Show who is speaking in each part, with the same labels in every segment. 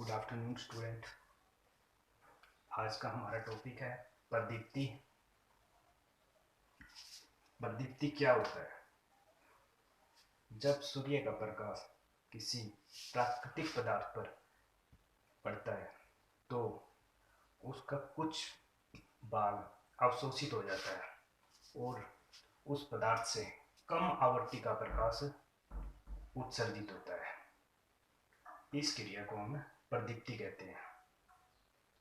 Speaker 1: Good afternoon student. आज का हमारा टॉपिक है प्रदीप्ति। प्रदीप्ति क्या होता है? जब सूर्य का प्रकाश किसी प्राकृतिक पदार्थ पर पड़ता है तो उसका कुछ भाग अवशोषित हो जाता है और उस पदार्थ से कम आवृत्ति का प्रकाश उत्सर्जित होता है। इस क्रिया को हम प्रदीप्ति कहते हैं।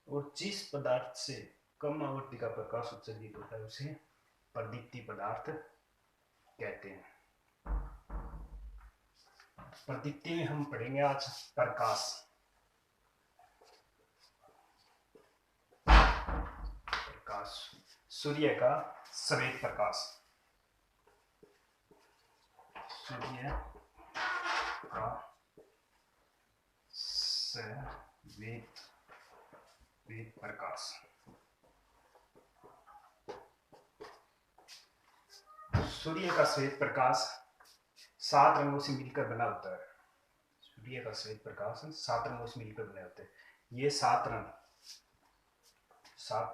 Speaker 1: और जिस पदार्थ से कम आवृत्ति का प्रकाश उत्सर्जित होता है उसे प्रदीप्ति पदार्थ कहते हैं। प्रदीप्ति में हम पढ़ेंगे आज प्रकाश। प्रकाश, सूर्य का श्वेत प्रकाश। सूर्य का श्वेत प्रकाश। सूर्य का श्वेत प्रकाश 7 रंगों से मिलकर बना होता है। सूर्य का श्वेत प्रकाश 7 रंगों से मिलकर बने होते हैं। ये 7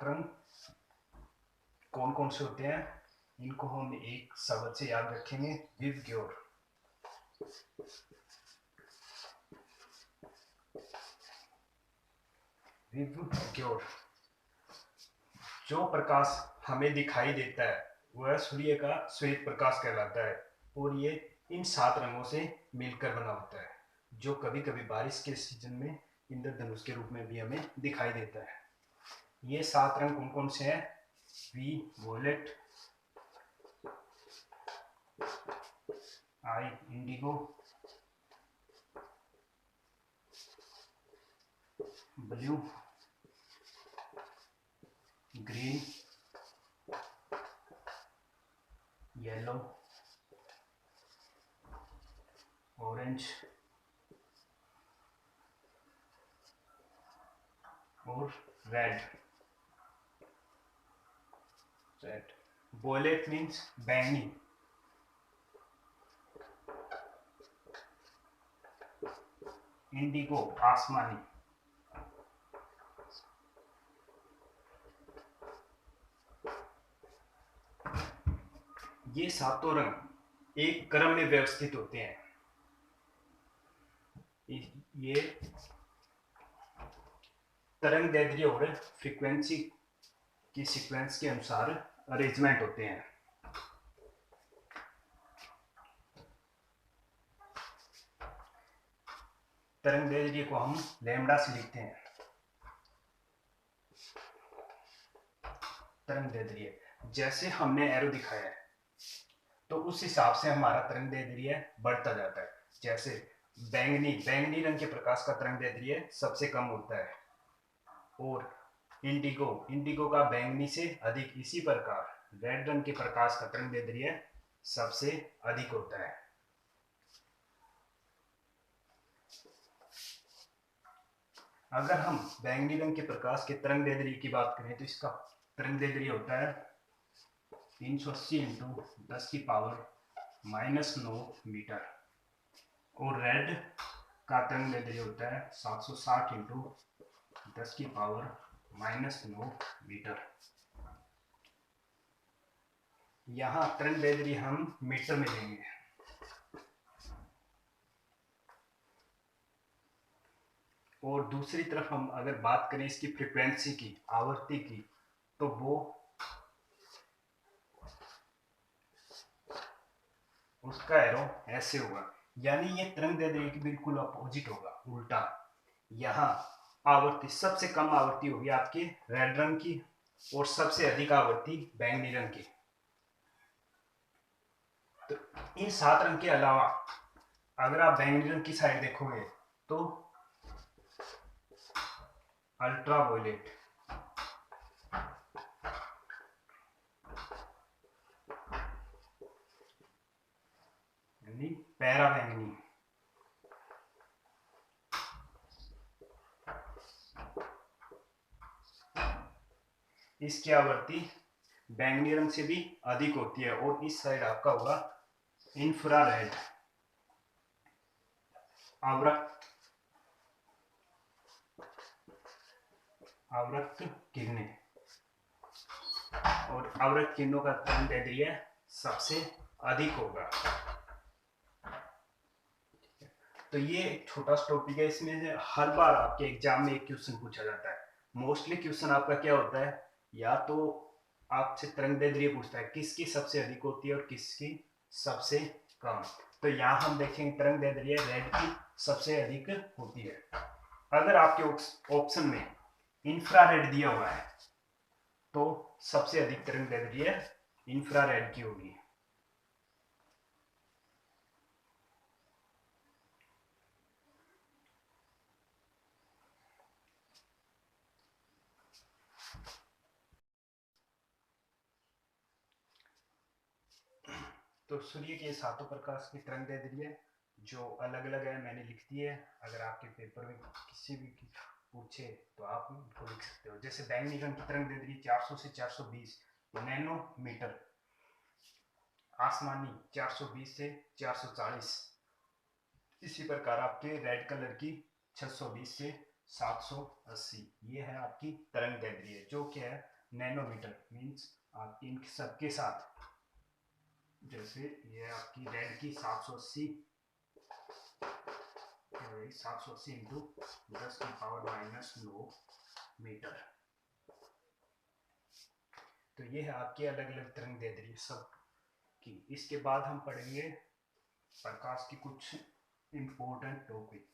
Speaker 1: रंग कौन कौन से होते हैं? इनको हम एक शब्द से याद रखेंगे, विवग्योर। विवग्योर। जो प्रकाश हमें दिखाई देता है वह सूर्य का श्वेत प्रकाश कहलाता है और ये इन 7 रंगों से मिलकर बना होता है, जो कभी कभी बारिश के सीजन में इंद्रधनुष के रूप में भी हमें दिखाई देता है। ये 7 रंग कौन कौन से हैं? Violet, I indigo, blue, green, yellow, orange और रेड। वोलेट मीन्स बैंगनी, इंडिगो आसमानी, ये 7 रंग एक क्रम में व्यवस्थित होते हैं। ये तरंग दैर्ध्य और फ्रीक्वेंसी की सीक्वेंस के अनुसार अरेंजमेंट होते हैं। तरंग दैर्ध्य को हम लैम्डा से लिखते हैं। तरंग दैर्ध्य जैसे हमने एरो दिखाया है तो उस हिसाब से हमारा तरंग दैर्ध्य बढ़ता जाता है। जैसे बैंगनी रंग के प्रकाश का तरंग दैर्ध्य सबसे कम होता है और इंडिगो का बैंगनी से अधिक। इसी प्रकार रेड रंग के प्रकाश का तरंग दैर्ध्य सबसे अधिक होता है। अगर हम बैंगनी रंग के प्रकाश के तरंग दैर्ध्य की बात करें तो इसका तरंग दैर्ध्य होता है 380 × 10⁻⁻9 मीटर और रेड का तरंग दैर्ध्य होता है 760 × 10⁻⁻9 मीटर। यहाँ तरंग दैर्ध्य हम मीटर में लेंगे। और दूसरी तरफ हम अगर बात करें इसकी फ्रीक्वेंसी की, आवृत्ति की, तो वो उसका एरो ऐसे होगा, यानी ये तरंग दैर्ध्य की बिल्कुल अपोजिट होगा, उल्टा। यहाँ आवृत्ति सबसे कम आवृत्ति होगी आपकी रेड रंग की और सबसे अधिक आवृत्ति बैंगनी रंग की। तो इन 7 रंग के अलावा अगर आप बैंगनी रंग की साइड देखोगे तो अल्ट्रा वोलेट, यानी पैरा बैंगनी, इसकी आवृत्ति बैंगनी रंग से भी अधिक होती है। और इस साइड आपका होगा इंफ्रारेड, आवृत आवृत किरणें, और आवृत किरणों का तरंगदैर्ध्य सबसे अधिक होगा। तो ये एक छोटा सा टॉपिक है, इसमें से हर बार आपके एग्जाम में एक क्वेश्चन पूछा जाता है। मोस्टली क्वेश्चन आपका क्या होता है, या तो आपसे तरंगदैर्ध्य पूछता है किसकी सबसे अधिक होती है और किसकी सबसे कम। तो यहाँ हम देखेंगे तरंगदैर्ध्य रेड की सबसे अधिक होती है। अगर आपके ऑप्शन में इंफ्रारेड दिया हुआ है तो सबसे अधिक तरंगदैर्ध्य इंफ्रारेड की होगी। तो सूर्य के सातों प्रकाश की तरंगदैर्ध्य जो अलग अलग है मैंने लिख दी है। अगर आपके पेपर में किसी भी पूछे तो आप उनको लिख सकते हो। जैसे बैंगनी रंग की तरंगदैर्ध्य 400 से 420 नैनोमीटर, आसमानी 420 से 440। इसी प्रकार आपके रेड कलर की 620 से 780। ये है आपकी तरंगदैर्ध्य जो क्या है नैनोमीटर, मीन्स आपकी इन सबके साथ। जैसे ये आपकी रेड की 780 इंटू 10 की पावर -9 मीटर। तो ये है आपकी अलग अलग तरंगदैर्ध्य सब की। इसके बाद हम पढ़ेंगे प्रकाश की कुछ इंपॉर्टेंट टॉपिक।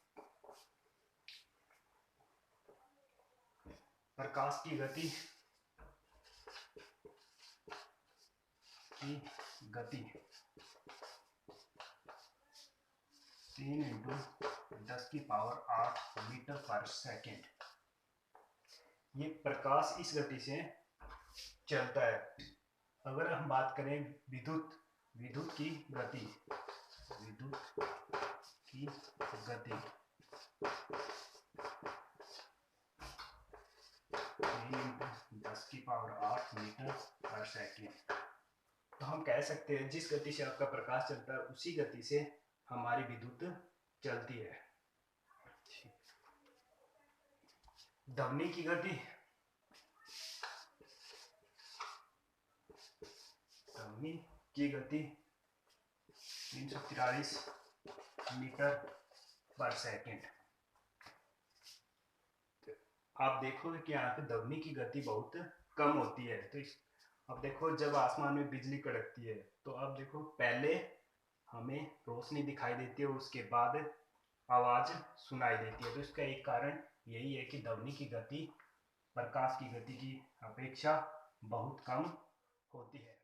Speaker 1: प्रकाश की गति 3 इंटू 10 की पावर 8 मीटर पर सेकेंड। ये प्रकाश इस गति से चलता है। अगर हम बात करें विद्युत की गति, विद्युत की गति 10 की पावर 8 मीटर पर सेकेंड। तो हम कह सकते हैं जिस गति से आपका प्रकाश चलता है उसी गति से हमारी विद्युत चलती है। ध्वनि की गति, ध्वनि की गति 343 मीटर पर सेकेंड। आप देखोगे कि यहाँ पे ध्वनि की गति बहुत कम होती है। तो अब देखो जब आसमान में बिजली कड़कती है तो अब देखो पहले हमें रोशनी दिखाई देती है, उसके बाद आवाज सुनाई देती है। तो इसका एक कारण यही है कि ध्वनि की गति प्रकाश की गति की अपेक्षा बहुत कम होती है।